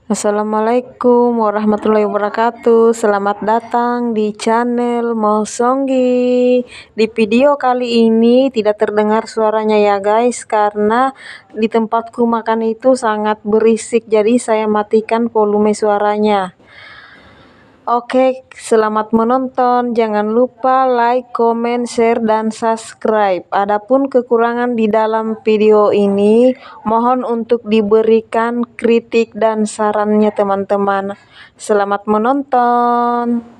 Assalamualaikum warahmatullahi wabarakatuh. Selamat datang di channel Mosonggi. Di video kali ini tidak terdengar suaranya ya guys, karena di tempatku makan itu sangat berisik, jadi saya matikan volume suaranya. Oke, selamat menonton. Jangan lupa like, comment, share, dan subscribe. Adapun kekurangan di dalam video ini, mohon untuk diberikan kritik dan sarannya teman-teman. Selamat menonton.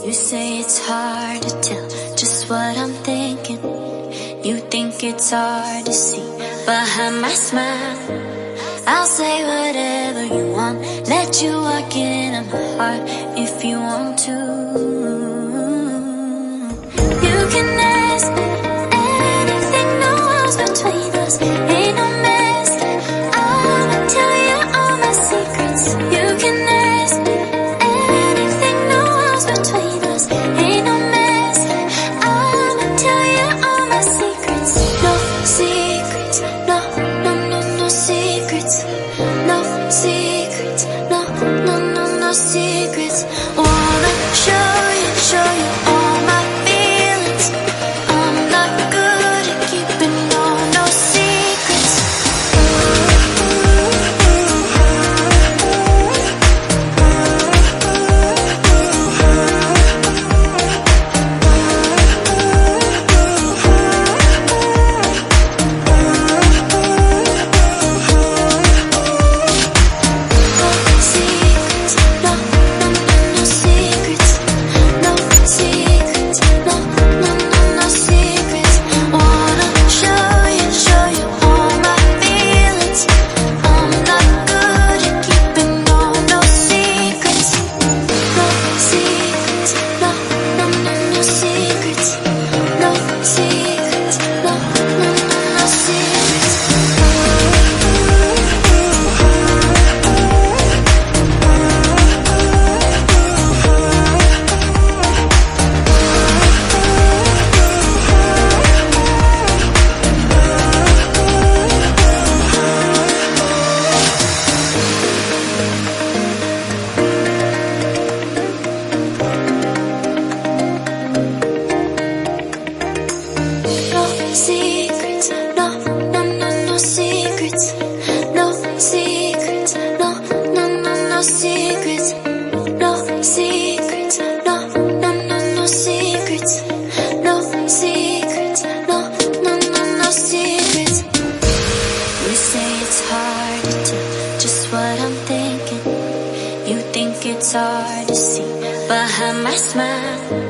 You say it's hard to tell just what I'm thinking. You think it's hard to see behind my smile. I'll say whatever you want, let you walk into my heart if you want to. You can ask me anything, no walls between us, ain't no mess. I'ma tell you all my secrets. You can ask me anything, no walls between us, ain't no mess. I'ma tell you all my secrets. No secrets, no, no, no, no secrets. No secrets, no, no, no, no secrets. Wanna show you all my feelings. I'm not good at keeping no secrets. It's hard to see behind my smile.